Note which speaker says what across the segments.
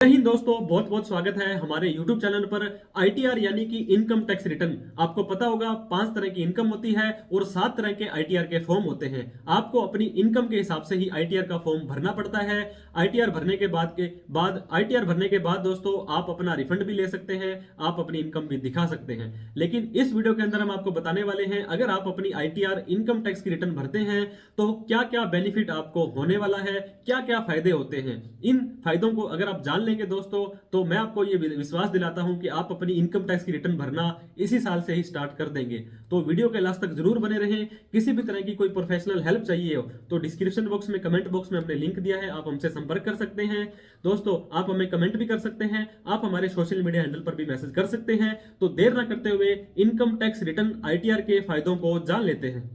Speaker 1: जय हिंद दोस्तों, बहुत बहुत स्वागत है हमारे YouTube चैनल पर। ITR यानी कि इनकम टैक्स रिटर्न। आपको पता होगा 5 तरह की इनकम होती है और 7 तरह के ITR के फॉर्म होते हैं। आपको अपनी इनकम के हिसाब से ही ITR का फॉर्म भरना पड़ता है। ITR भरने के बाद दोस्तों आप अपना रिफंड भी ले सकते हैं, आप अपनी इनकम भी दिखा सकते हैं। लेकिन इस वीडियो के अंदर हम आपको बताने वाले हैं, अगर आप अपनी ITR इनकम टैक्स की रिटर्न भरते हैं तो क्या क्या बेनिफिट आपको होने वाला है, क्या क्या फायदे होते हैं। इन फायदों को अगर आप जान लेंगे दोस्तों, तो मैं आपको ये विश्वास दिलाता हूं कि आप अपनी इनकम टैक्स की रिटर्न भरना इसी साल से ही स्टार्ट कर देंगे। तो वीडियो के लास्ट तक जरूर बने रहें। किसी भी तरह की कोई प्रोफेशनल हेल्प चाहिए हो तो डिस्क्रिप्शन बॉक्स में, कमेंट बॉक्स में हमने लिंक दिया है, आप हमसे संपर्क कर सकते हैं। दोस्तों आप हमें कमेंट भी कर सकते हैं, आप हमारे सोशल मीडिया हैंडल पर भी मैसेज कर सकते हैं। तो देर ना करते हुए इनकम टैक्स रिटर्न ITR के फायदों को जान लेते हैं।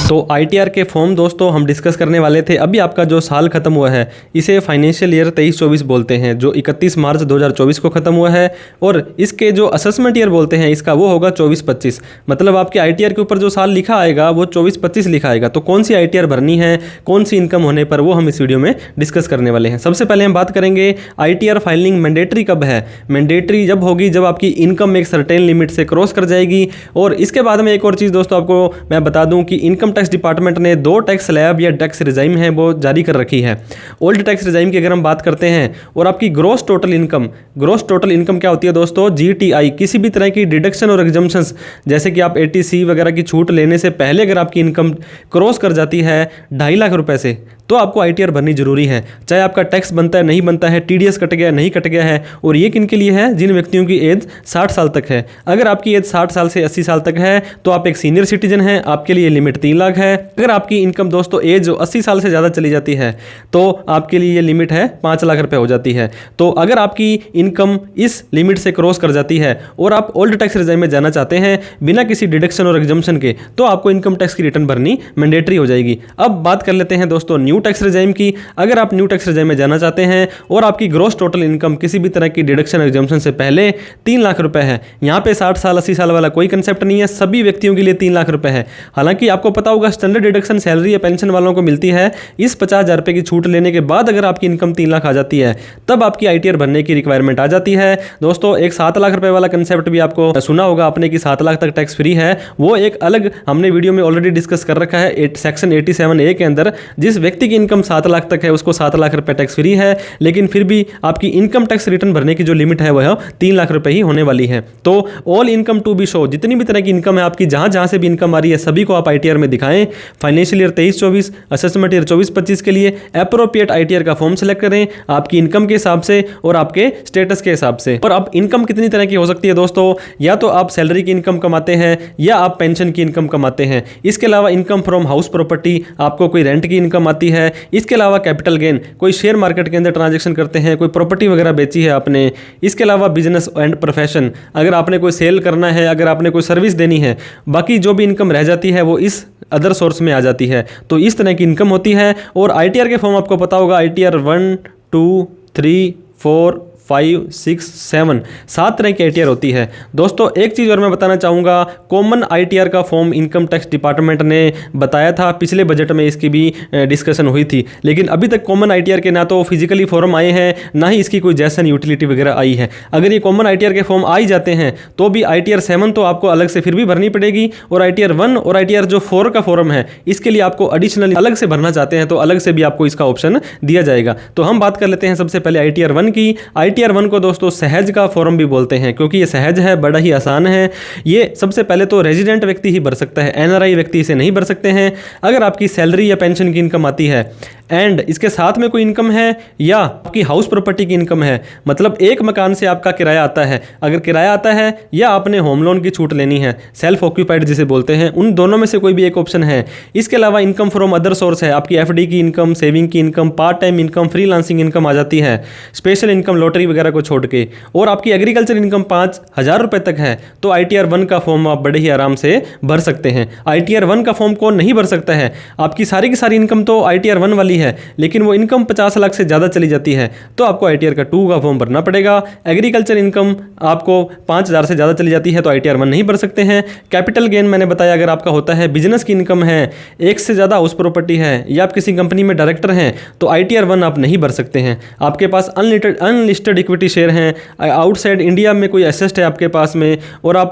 Speaker 2: तो ITR के फॉर्म दोस्तों हम डिस्कस करने वाले थे। अभी आपका जो साल खत्म हुआ है इसे फाइनेंशियल ईयर 23-24 बोलते हैं, जो 31 मार्च 2024 को खत्म हुआ है। और इसके जो असेसमेंट ईयर बोलते हैं इसका, वो होगा 24-25। मतलब आपके ITR के ऊपर जो साल लिखा आएगा वो 24-25 लिखा आएगा। तो कौन सी ITR भरनी है, कौन सी इनकम होने पर, वो हम इस वीडियो में डिस्कस करने वाले हैं। सबसे पहले हम बात करेंगे ITR फाइलिंग मैंडेटरी कब है। मैंडेटरी जब होगी जब आपकी इनकम एक सर्टेन लिमिट से क्रॉस कर जाएगी। और इसके बाद में एक और चीज़ दोस्तों आपको मैं बता दूं कि इनकम टैक्स डिपार्टमेंट ने 2 टैक्स स्लैब या टैक्स रिजाइम है वो जारी कर रखी है। ओल्ड टैक्स रिजाइम की अगर हम बात करते हैं, और आपकी ग्रॉस टोटल इनकम क्या होती है दोस्तों, GTI, किसी भी तरह की डिडक्शन और एग्जम्पशंस, जैसे कि आप ATC वगैरह की छूट लेने से पहले अगर आपकी इनकम क्रॉस कर जाती है 2.5 लाख रुपए से, तो आपको ITR भरनी जरूरी है। चाहे आपका टैक्स बनता है नहीं बनता है, TDS कट गया नहीं कट गया है। और ये किन के लिए है, जिन व्यक्तियों की एज 60 साल तक है। अगर आपकी एज 60 साल से 80 साल तक है तो आप एक सीनियर सिटीजन हैं, आपके लिए लिमिट 3 लाख है। अगर आपकी इनकम दोस्तों एज 80 साल से ज़्यादा चली जाती है तो आपके लिए ये लिमिट है 5 लाख रुपए हो जाती है। तो अगर आपकी इनकम इस लिमिट से क्रॉस कर जाती है और आप ओल्ड टैक्स रिजाइम में जाना चाहते हैं बिना किसी डिडक्शन और एग्जम्पशन के, तो आपको इनकम टैक्स की रिटर्न भरनी मैंडेटरी हो जाएगी। अब बात कर लेते हैं दोस्तों न्यू टैक्स रिजाइम की। अगर आप न्यू टैक्स रिजाइम में जाना चाहते हैं और आपकी ग्रॉस टोटल इनकम किसी भी तरह की डिडक्शन एग्जम्पशन से पहले 3 लाख रुपए है, यहाँ पे 60 साल 80 साल वाला कोई कंसेप्ट नहीं है, सभी व्यक्तियों के लिए 3 लाख रुपए है। हालांकि आपको पता होगा स्टैंडर्ड डिडक्शन सैलरी या पेंशन वालों को मिलती है। इस 50,000 रुपए की छूट लेने के बाद अगर आपकी इनकम 3 लाख आ जाती है तब आपकी ITR भरने की रिक्वायरमेंट आ जाती है। दोस्तों एक 7 लाख रुपए वाला कंसेप्ट भी आपको सुना होगा आपने कि 7 लाख तक टैक्स फ्री है, वो एक अलग हमने वीडियो में ऑलरेडी डिस्कस कर रखा है। सेक्शन 87A के अंदर जिस व्यक्ति की इनकम 7 लाख तक है उसको 7 लाख रुपए टैक्स फ्री है, लेकिन फिर भी आपकी इनकम टैक्स रिटर्न भरने की जो लिमिट है वह 3 लाख रुपए ही होने वाली है। तो all income to be show, जितनी भी तरह की इनकम है आपकी, जहां से भी इनकम आ रही है सभी को आप ITR में दिखाएं। फाइनेंशियल ईयर 23-24, असेसमेंट ईयर 24-25 के लिए एप्रोप्रिएट ITR का फॉर्म सेलेक्ट करें आपकी इनकम के हिसाब से और आपके स्टेटस के हिसाब से। और अब इनकम कितनी तरह की हो सकती है दोस्तों, या तो आप सैलरी की इनकम कमाते हैं या आप पेंशन की इनकम कमाते हैं। इसके अलावा इनकम फ्रॉम हाउस प्रॉपर्टी, आपको कोई रेंट की इनकम आती है। इसके अलावा कैपिटल गेन, कोई शेयर मार्केट के अंदर ट्रांजैक्शन करते हैं, कोई प्रॉपर्टी वगैरह बेची है आपने। इसके अलावा बिजनेस एंड प्रोफेशन, अगर आपने कोई सेल करना है, अगर आपने कोई सर्विस देनी है, बाकी जो भी इनकम रह जाती है वो इस अदर सोर्स में आ जाती है। तो इस तरह की इनकम होती है। और ITR के फॉर्म आपको पता होगा, ITR 1, 2, 3, 4, 5, 6, 7 तरह की ITR होती है। दोस्तों एक चीज़ और मैं बताना चाहूँगा, कॉमन ITR का फॉर्म इनकम टैक्स डिपार्टमेंट ने बताया था, पिछले बजट में इसकी भी डिस्कशन हुई थी, लेकिन अभी तक कॉमन ITR के ना तो फिजिकली फॉर्म आए हैं, ना ही इसकी कोई जैसन यूटिलिटी वगैरह आई है। अगर ये कॉमन ITR के फॉर्म आ ही जाते हैं तो भी ITR 7 तो आपको अलग से फिर भी भरनी पड़ेगी, और ITR 1 और ITR जो 4 का फॉर्म है इसके लिए आपको एडिशनल अलग से भरना चाहते हैं तो अलग से भी आपको इसका ऑप्शन दिया जाएगा। तो हम बात कर लेते हैं सबसे पहले ITR 1 की। ITR 1 को दोस्तों सहज का फॉर्म भी बोलते हैं, क्योंकि ये सहज है, बड़ा ही आसान है। ये सबसे पहले तो रेजिडेंट व्यक्ति ही भर सकता है, NRI व्यक्ति इसे नहीं भर सकते हैं। अगर आपकी सैलरी या पेंशन की इनकम आती है एंड इसके साथ में कोई इनकम है, या आपकी हाउस प्रॉपर्टी की इनकम है, मतलब एक मकान से आपका किराया आता है, अगर किराया आता है या आपने होम लोन की छूट लेनी है, सेल्फ ऑक्यूपाइड जिसे बोलते हैं, उन दोनों में से कोई भी एक ऑप्शन है। इसके अलावा इनकम फ्रॉम अदर सोर्स है, आपकी FD की इनकम, सेविंग की income, part time income, freelancing income आ जाती है, स्पेशल इनकम लॉटरी वगैरह को छोड़ के, और आपकी एग्रीकल्चर इनकम 5,000 रुपए तक है, तो ITR 1 का फॉर्म आप बड़े ही आराम से भर सकते हैं। ITR 1 का फॉर्म कौन नहीं भर सकता है, आपकी सारी की सारी इनकम तो ITR 1 वाली है लेकिन वो इनकम 50 लाख से ज़्यादा चली जाती है तो आपको ITR का 2 का फॉर्म भरना पड़ेगा। एग्रीकल्चर इनकम आपको 5,000 से ज़्यादा चली जाती है तो ITR 1 नहीं भर सकते हैं। कैपिटल गेन मैंने बताया अगर आपका होता है, बिजनेस की इनकम है, एक से ज़्यादा हाउस प्रॉपर्टी है या आप किसी कंपनी में डायरेक्टर हैं तो ITR 1 आप नहीं भर सकते हैं। आपके पास अनलिस्टेड इक्विटी शेयर हैं, आउटसाइड इंडिया में कोई एसेट है आपके पास में और आप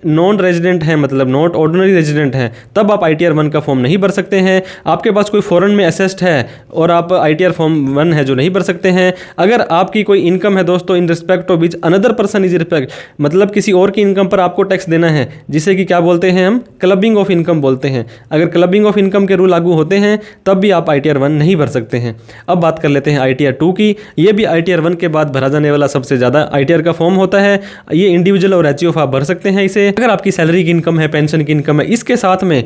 Speaker 2: नॉन रेजिडेंट हैं, मतलब नॉट ऑर्डिनरी रेजिडेंट हैं, तब आप ITR 1 का फॉर्म नहीं भर सकते हैं। आपके पास कोई फॉरेन में एसेट है और आप ITR फॉर्म 1 है जो नहीं भर सकते हैं। अगर आपकी कोई इनकम है दोस्तों in respect of which another person is respect, मतलब किसी और की इनकम पर आपको टैक्स देना है, जिसे कि क्या बोलते हैं हम, क्लबिंग ऑफ इनकम बोलते हैं। अगर क्लबिंग ऑफ इनकम के रूल लागू होते हैं तब भी आप ITR 1 नहीं भर सकते हैं। अब बात कर लेते हैं ITR 2 की। ये भी ITR 1 के बाद भरा जाने वाला सबसे ज़्यादा ITR का फॉर्म होता है। ये इंडिविजुअल और HUF आप भर सकते हैं इसे। अगर आपकी सैलरी की इनकम है, पेंशन की इनकम है, इसके साथ में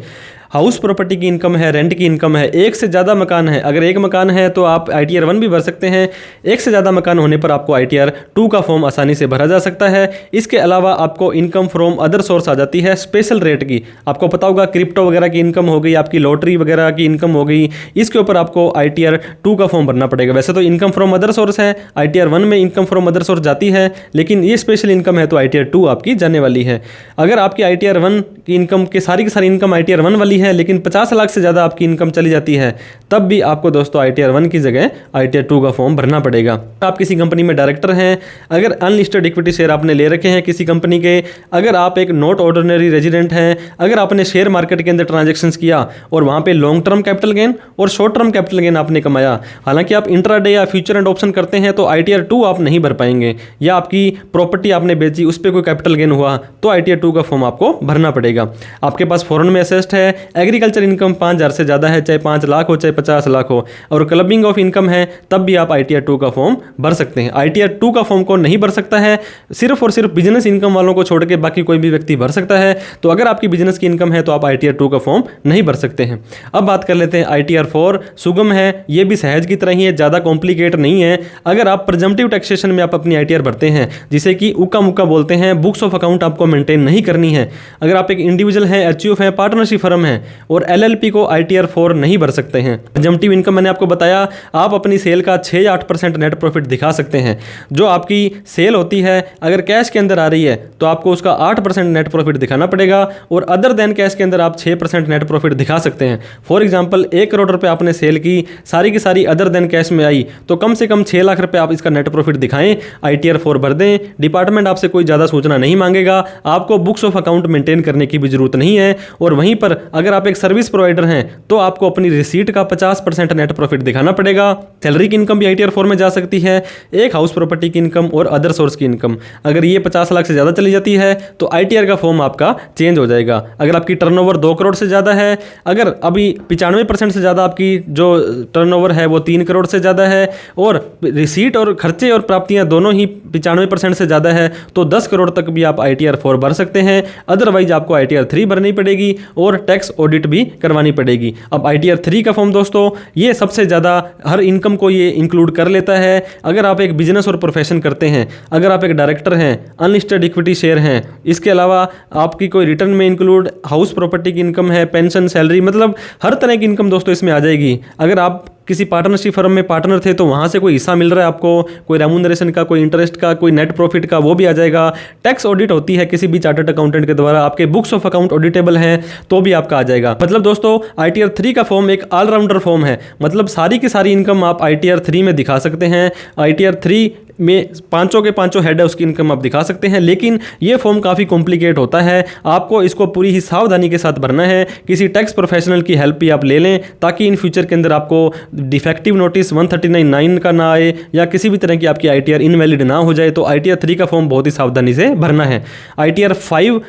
Speaker 2: हाउस प्रॉपर्टी की इनकम है, रेंट की इनकम है, एक से ज़्यादा मकान है, अगर एक मकान है तो आप ITR 1 भी भर सकते हैं। एक से ज़्यादा मकान होने पर आपको ITR 2 का फॉर्म आसानी से भरा जा सकता है। इसके अलावा आपको इनकम फ्रॉम अदर सोर्स आ जाती है स्पेशल रेट की। आपको पता होगा क्रिप्टो वगैरह की इनकम हो गई, आपकी लॉटरी वगैरह की इनकम हो गई, इसके ऊपर आपको ITR 2 का फॉर्म भरना पड़ेगा। वैसे तो इनकम फ्रॉम अदर सोर्स है, ITR 1 में इनकम फ्रॉम अदर सोर्स जाती है, लेकिन ये स्पेशल इनकम है तो ITR 2 आपकी जाने वाली है। अगर आपकी ITR 1 की इनकम की सारी इनकम ITR 1 वाली है लेकिन 50 लाख से ज़्यादा आपकी इनकम चली जाती है तब भी आपको दोस्तों ITR 1 की जगह ITR 2 का फॉर्म भरना पड़ेगा। आप किसी कंपनी में डायरेक्टर हैं, अगर अनलिस्टेड इक्विटी शेयर आपने ले रखे हैं किसी कंपनी के, अगर आप एक नॉट ऑर्डिनरी रेजिडेंट हैं, अगर आपने शेयर मार्केट के अंदर ट्रांजैक्शंस किया और वहाँ पे लॉन्ग टर्म कैपिटल गेन और शॉर्ट टर्म कैपिटल गेन आपने कमाया, हालांकि आप इंट्राडे या फ्यूचर एंड ऑप्शन करते हैं तो ITR 2 आप नहीं भर पाएंगे, या आपकी प्रॉपर्टी आपने बेची उस पर कोई कैपिटल गेन हुआ तो ITR 2 का फॉर्म आपको भरना पड़ेगा। आपके पास फॉरेन में एसेट है, एग्रीकल्चर इनकम 5,000 से ज़्यादा है, चाहे 5 लाख हो चाहे 50 लाख हो, और क्लबिंग ऑफ इनकम है, तब भी आप ITR 2 का फॉर्म भर सकते हैं। ITR 2 का फॉर्म कौन नहीं भर सकता है? सिर्फ और सिर्फ बिजनेस इनकम वालों को छोड़ के बाकी कोई भी व्यक्ति भर सकता है। तो अगर आपकी बिजनेस की इनकम है तो आप ITR 2 का फॉर्म नहीं भर सकते हैं। अब बात कर लेते हैं ITR 4, सुगम है, ये भी सहज की तरह ही है, ज़्यादा कॉम्प्लिकेट नहीं है। अगर आप प्रिजम्पटिव टैक्सेशन में आप अपनी ITR भरते हैं, जिसे कि उका मुका बोलते हैं, बुक्स ऑफ अकाउंट आपको मेंटेन नहीं करनी है। अगर आप एक इंडिविजुअल है, HUF है, पार्टनरशिप फर्म है और LLP को ITR 4 नहीं भर सकते हैं। प्रिजम्पटिव इनकम मैंने आपको बताया, आप अपनी सेल का 6 या 8% नेट प्रॉफिट दिखा सकते हैं। जो आपकी सेल होती है अगर कैश के अंदर आ रही है तो आपको उसका 8% नेट प्रॉफिट दिखाना पड़ेगा, और अदर देन कैश के अंदर आप 6% नेट प्रॉफिट दिखा सकते हैं। फॉर एग्जांपल 1 करोड़ रुपए आपने सेल की, सारी की सारी अदर देन कैश में आई, तो कम से कम 6 लाख रुपए आप इसका नेट प्रॉफिट दिखाएं, ITR 4 भर दें। डिपार्टमेंट आपसे कोई ज़्यादा सूचना नहीं मांगेगा, आपको बुक्स ऑफ अकाउंट मेंटेन करने की भी जरूरत नहीं है। और वहीं पर अगर आप एक सर्विस प्रोवाइडर हैं तो आपको अपनी रिसीट का 50% नेट प्रॉफिट दिखाना पड़ेगा। सैलरी की इनकम भी ITR 4 में जा सकती है, एक हाउस प्रॉपर्टी की इनकम और अदर सोर्स की इनकम, अगर ये 50 लाख से ज़्यादा चली जाती है तो ITR का फॉर्म आपका चेंज हो जाएगा। अगर आपकी टर्नओवर 2 करोड़ से ज़्यादा है, अगर अभी 95% से ज़्यादा आपकी जो टर्नओवर है वो 3 करोड़ से ज़्यादा है, और रिसीट और खर्चे और प्राप्तियाँ दोनों ही 95% से ज़्यादा है, तो 10 करोड़ तक भी आप ITR 4 भर सकते हैं। अदरवाइज आपको ITR 3 भरनी पड़ेगी और टैक्स ऑडिट भी करवानी पड़ेगी। अब ITR 3 का फॉर्म दोस्तों ये सबसे ज़्यादा हर इनकम को ये इंक्लूड कर लेता है। अगर आप एक बिजनेस और प्रोफेशन करते हैं, अगर आप एक डायरेक्टर हैं, अनलिस्टेड इक्विटी शेयर हैं, इसके अलावा आपकी कोई रिटर्न में इंक्लूड हाउस प्रॉपर्टी की इनकम है, पेंशन, सैलरी, मतलब हर तरह की इनकम दोस्तों इसमें आ जाएगी। अगर आप किसी पार्टनरशिप फर्म में पार्टनर थे तो वहाँ से कोई हिस्सा मिल रहा है आपको, कोई रेम्यूनरेशन का, कोई इंटरेस्ट का, कोई नेट प्रॉफिट का, वो भी आ जाएगा। टैक्स ऑडिट होती है किसी भी चार्टर्ड अकाउंटेंट के द्वारा, आपके बुक्स ऑफ अकाउंट ऑडिटेबल हैं तो भी आपका आ जाएगा। मतलब दोस्तों ITR 3 का फॉर्म एक ऑलराउंडर फॉर्म है, मतलब सारी की सारी इनकम आप ITR 3 में दिखा सकते हैं। ITR 3 में पांचों के पांचों हेड है उसकी इनकम आप दिखा सकते हैं, लेकिन ये फॉर्म काफ़ी कॉम्प्लिकेट होता है। आपको इसको पूरी ही सावधानी के साथ भरना है, किसी टैक्स प्रोफेशनल की हेल्प भी आप ले लें ताकि इन फ्यूचर के अंदर आपको डिफेक्टिव नोटिस 139(9) का ना आए या किसी भी तरह की आपकी ITR इनवैलिड ना हो जाए। तो ITR 3 का फॉर्म बहुत ही सावधानी से भरना है। ITR 5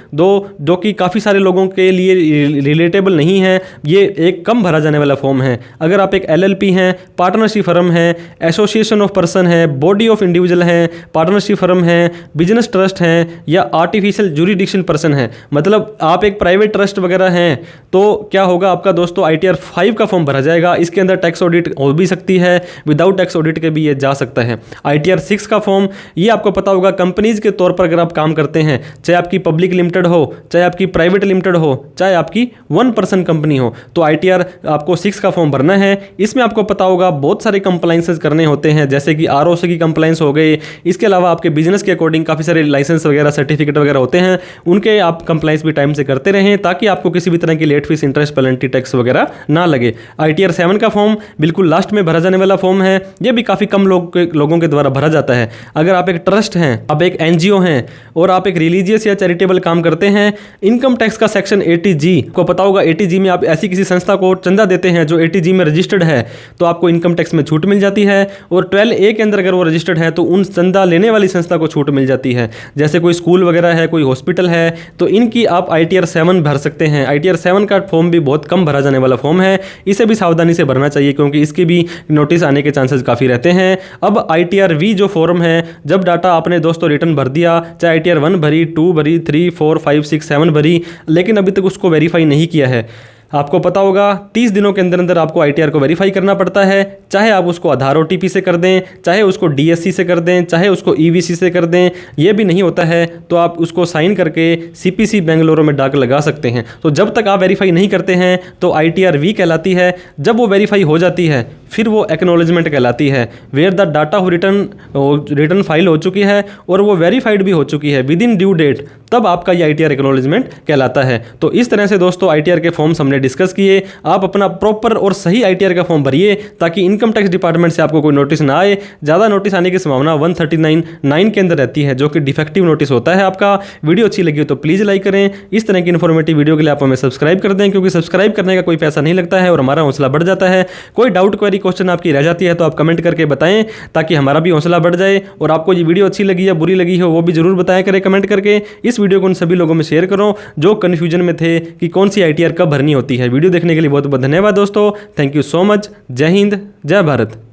Speaker 2: जो कि काफ़ी सारे लोगों के लिए रिलेटेबल नहीं है, ये एक कम भरा जाने वाला फॉर्म है। अगर आप एक LLP हैं, पार्टनरशिप फर्म है, एसोसिएशन ऑफ पर्सन है, बॉडी ऑफ इंडिविजुअल हैं, पार्टनरशिप फर्म हैं, बिजनेस ट्रस्ट हैं या आर्टिफिशियल जुरिडिक्शन पर्सन है, मतलब आप एक प्राइवेट ट्रस्ट वगैरह हैं, तो क्या होगा आपका दोस्तों ITR 5 का फॉर्म भरा जाएगा। इसके अंदर टैक्स ऑडिट हो भी सकती है, विदाउट टैक्स ऑडिट के भी ये जा सकता है। ITR 6 का फॉर्म, ये आपको पता होगा कंपनीज के तौर पर अगर आप काम करते हैं, चाहे आपकी पब्लिक लिमिटेड हो, चाहे आपकी प्राइवेट लिमिटेड हो, चाहे आपकी 1 पर्सन कंपनी हो, तो ITR आपको 6 का फॉर्म भरना है। इसमें आपको पता होगा बहुत सारे कंप्लाइंसेस करने होते हैं, जैसे कि ROC की कंप्लाइंस हो गई। इसके अलावा आपके बिजनेस के अकॉर्डिंग काफ़ी सारे लाइसेंस वगैरह, सर्टिफिकेट वगैरह होते हैं, उनके आप कंप्लाइंस भी टाइम से करते रहें ताकि आपको किसी भी तरह की late fees, interest, penalty, tax वगैरह ना लगे। ITR 7 का फॉर्म बिल्कुल लास्ट में भरा जाने वाला फॉर्म है। यह भी काफ़ी कम लोगों के द्वारा भरा जाता है। अगर आप एक ट्रस्ट हैं, आप एक NGO हैं और आप एक रिलीजियस या चैरिटेबल काम करते हैं, इनकम टैक्स का सेक्शन 80G को पता होगा। 80G में आप ऐसी किसी संस्था को चंदा देते हैं जो 80G में रजिस्टर्ड है, तो आपको इनकम टैक्स में छूट मिल जाती है। और 12A के अंदर अगर वो रजिस्टर्ड है तो उन चंदा लेने वाली संस्था को छूट मिल जाती है। जैसे कोई स्कूल वगैरह है, कोई हॉस्पिटल है, तो इनकी आप ITR 7 भर सकते हैं। ITR 7 का फॉर्म भी बहुत कम भरा जाने वाला फॉर्म है, इसे भी सावधानी से भरना चाहिए क्योंकि इसके भी नोटिस आने के चांसेस काफ़ी रहते हैं। अब ITR V जो फॉर्म है, जब डाटा आपने दोस्तों रिटर्न भर दिया, चाहे ITR 1 भरी, 2 भरी, 3, 4, 5, 6, 7 भरी, लेकिन अभी तक उसको वेरीफाई नहीं किया है, आपको पता होगा 30 दिनों के अंदर अंदर आपको ITR को वेरीफाई करना पड़ता है। चाहे आप उसको आधार OTP से कर दें, चाहे उसको DSC से कर दें, चाहे उसको EVC से कर दें, ये भी नहीं होता है तो आप उसको साइन करके CPC बेंगलुरु में डाक लगा सकते हैं। तो जब तक आप वेरीफाई नहीं करते हैं तो ITR V कहलाती है। जब वो वेरीफाई हो जाती है फिर वो एक्नॉलेजमेंट कहलाती है, वेयर द डाटा हो रिटर्न फाइल हो चुकी है और वो वेरीफाइड भी हो चुकी है विद इन ड्यू डेट, तब आपका ये ITR एक्नॉलेजमेंट कहलाता है। तो इस तरह से दोस्तों ITR के फॉर्म्स हमने डिस्कस किए। आप अपना प्रॉपर और सही ITR का फॉर्म भरिए ताकि इनकम टैक्स डिपार्टमेंट से आपको कोई नोटिस ना आए। ज़्यादा नोटिस आने की संभावना 139(9) के अंदर रहती है, जो कि डिफेक्टिव नोटिस होता है आपका। वीडियो अच्छी लगी हो तो प्लीज़ लाइक करें। इस तरह की इन्फॉर्मेटिव वीडियो के लिए आप हमें सब्सक्राइब कर दें, क्योंकि सब्सक्राइब करने का कोई पैसा नहीं लगता है और हमारा हौसला बढ़ जाता है। कोई डाउट, क्वेरी, क्वेश्चन आपकी रह जाती है तो आप कमेंट करके बताएं ताकि हमारा भी हौसला बढ़ जाए। और आपको ये वीडियो अच्छी लगी या बुरी लगी हो वो भी जरूर बताया करें कमेंट करके। इस वीडियो को उन सभी लोगों में शेयर करो जो कन्फ्यूजन में थे कि कौन सी ITR कब भरनी होती है। वीडियो देखने के लिए बहुत बहुत धन्यवाद दोस्तों। Thank you so much. जय हिंद, जय भारत।